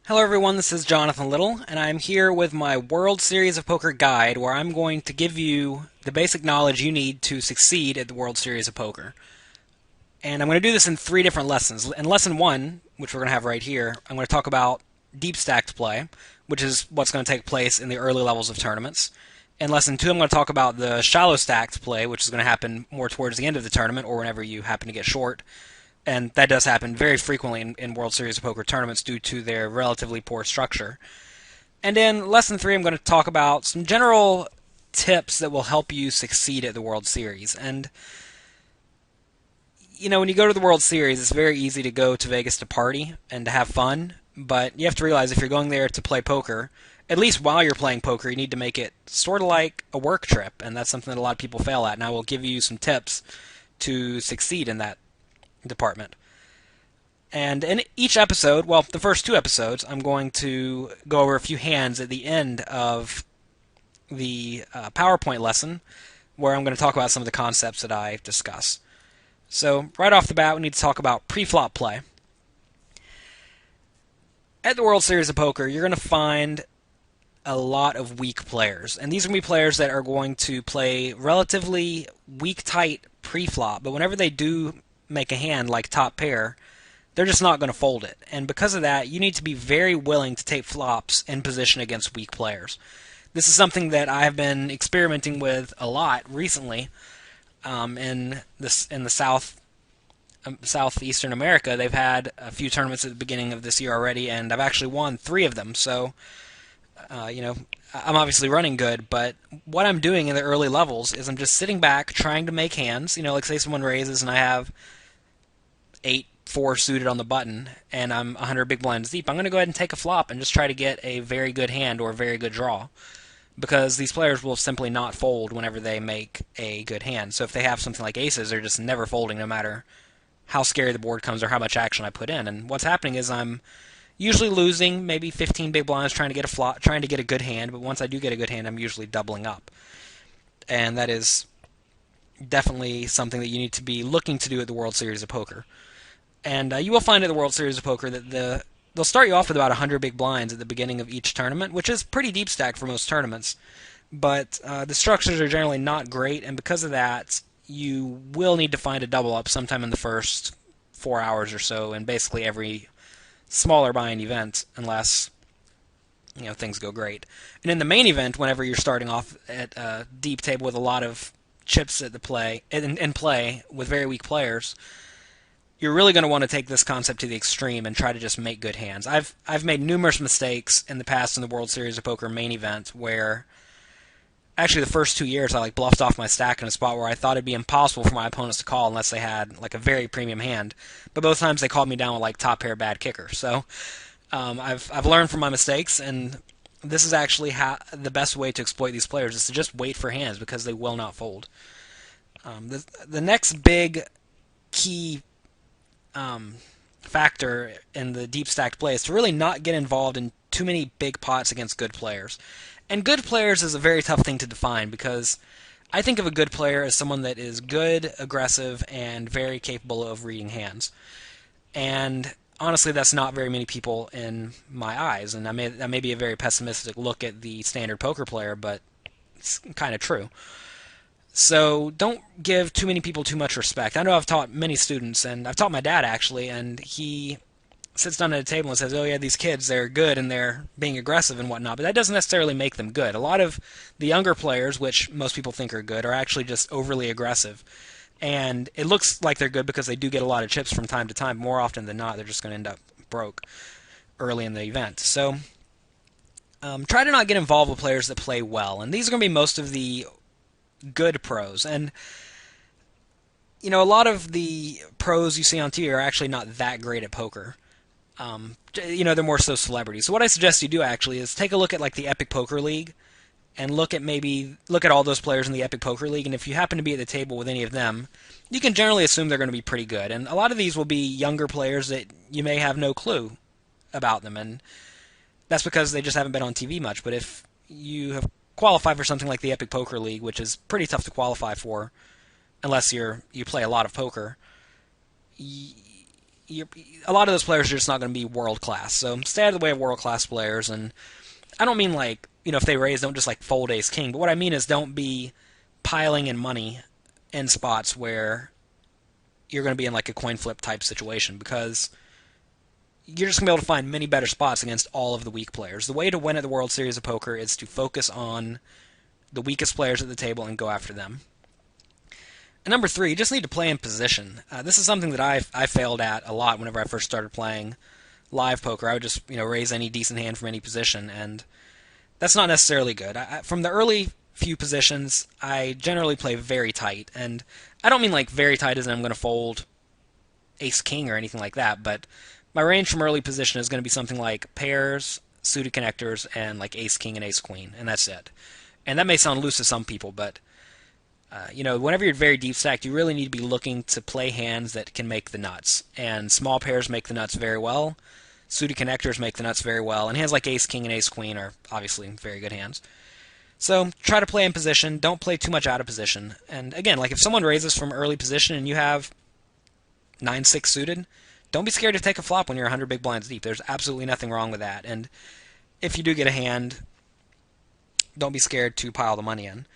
Hello everyone, this is Jonathan Little, and I'm here with my World Series of Poker guide where I'm going to give you the basic knowledge you need to succeed at the World Series of Poker. And I'm going to do this in three different lessons. In lesson one, which we're going to have right here, I'm going to talk about deep stacked play, which is what's going to take place in the early levels of tournaments. In lesson two, I'm going to talk about the shallow stacked play, which is going to happen more towards the end of the tournament or whenever you happen to get short. And that does happen very frequently in World Series of Poker tournaments due to their relatively poor structure. And in lesson three, I'm going to talk about some general tips that will help you succeed at the World Series. And, when you go to the World Series, it's very easy to go to Vegas to party and to have fun. But you have to realize if you're going there to play poker, at least while you're playing poker, you need to make it sort of like a work trip. And that's something that a lot of people fail at. And I will give you some tips to succeed in that department. And in each episode, well, the first two episodes, I'm going to go over a few hands at the end of the PowerPoint lesson where I'm going to talk about some of the concepts that I discuss. So, right off the bat, we need to talk about pre-flop play. At the World Series of Poker, you're going to find a lot of weak players. And these are going to be players that are going to play relatively weak tight pre-flop, but whenever they do make a hand like top pair, they're just not going to fold it. And because of that, you need to be very willing to take flops in position against weak players. This is something that I've been experimenting with a lot recently in the southeastern America. They've had a few tournaments at the beginning of this year already, and I've actually won 3 of them. So, I'm obviously running good, but what I'm doing in the early levels is I'm just sitting back trying to make hands. Like say someone raises and I have 8-4 suited on the button, and I'm 100 big blinds deep. I'm going to go ahead and take a flop and just try to get a very good hand or a very good draw, because these players will simply not fold whenever they make a good hand. So if they have something like aces, they're just never folding no matter how scary the board comes or how much action I put in. And what's happening is I'm usually losing maybe 15 big blinds trying to get a flop, trying to get a good hand, but once I do get a good hand, I'm usually doubling up. And that is definitely something that you need to be looking to do at the World Series of Poker. And you will find at the World Series of Poker that they'll start you off with about 100 big blinds at the beginning of each tournament, which is pretty deep stack for most tournaments. But the structures are generally not great, and because of that, you will need to find a double up sometime in the first 4 hours or so in basically every smaller buy-in event, unless things go great. And in the main event, whenever you're starting off at a deep table with a lot of chips at the play in play with very weak players, you're really going to want to take this concept to the extreme and try to just make good hands. I've made numerous mistakes in the past in the World Series of Poker main event where actually the first 2 years I bluffed off my stack in a spot where I thought it'd be impossible for my opponents to call unless they had a very premium hand. But both times they called me down with top pair bad kicker. So I've learned from my mistakes, and this is actually the best way to exploit these players is to just wait for hands because they will not fold. The next big key factor in the deep stacked play is to really not get involved in too many big pots against good players. And good players is a very tough thing to define because I think of a good player as someone that is good, aggressive, and very capable of reading hands. And honestly, that's not very many people in my eyes. And that may be a very pessimistic look at the standard poker player, but it's kind of true. So don't give too many people too much respect. I know I've taught many students, and I've taught my dad actually, and he sits down at a table and says, "Oh yeah, these kids, they're good and they're being aggressive and whatnot," but that doesn't necessarily make them good. A lot of the younger players, which most people think are good, are actually just overly aggressive. And it looks like they're good because they do get a lot of chips from time to time. More often than not, they're just going to end up broke early in the event. So try to not get involved with players that play well. And these are going to be most of the good pros. And a lot of the pros you see on TV are actually not that great at poker. They're more so celebrities. So what I suggest you do actually is take a look at the Epic Poker League and look at all those players in the Epic Poker League, and if you happen to be at the table with any of them, you can generally assume they're going to be pretty good. And a lot of these will be younger players that you may have no clue about them, and that's because they just haven't been on TV much. But if you have qualified for something like the Epic Poker League, which is pretty tough to qualify for unless you play a lot of poker, a lot of those players are just not going to be world class. So stay out of the way of world class players. And I don't mean like, if they raise, don't just like fold ace king. But what I mean is don't be piling in money in spots where you're going to be in like a coin flip type situation, because you're just going to be able to find many better spots against all of the weak players. The way to win at the World Series of Poker is to focus on the weakest players at the table and go after them. And number three, you just need to play in position. This is something that I failed at a lot whenever I first started playing live poker. I would just raise any decent hand from any position, and that's not necessarily good. From the early few positions, I generally play very tight, and I don't mean like very tight as in I'm going to fold ace king or anything like that, but my range from early position is going to be something like pairs, suited connectors, and like ace king and ace queen, and that's it. And that may sound loose to some people, but whenever you're very deep stacked, you really need to be looking to play hands that can make the nuts. And small pairs make the nuts very well. Suited connectors make the nuts very well. And hands like ace king and ace queen are obviously very good hands. So try to play in position. Don't play too much out of position. And again, like if someone raises from early position and you have 9-6 suited, don't be scared to take a flop when you're 100 big blinds deep. There's absolutely nothing wrong with that. And if you do get a hand, don't be scared to pile the money in.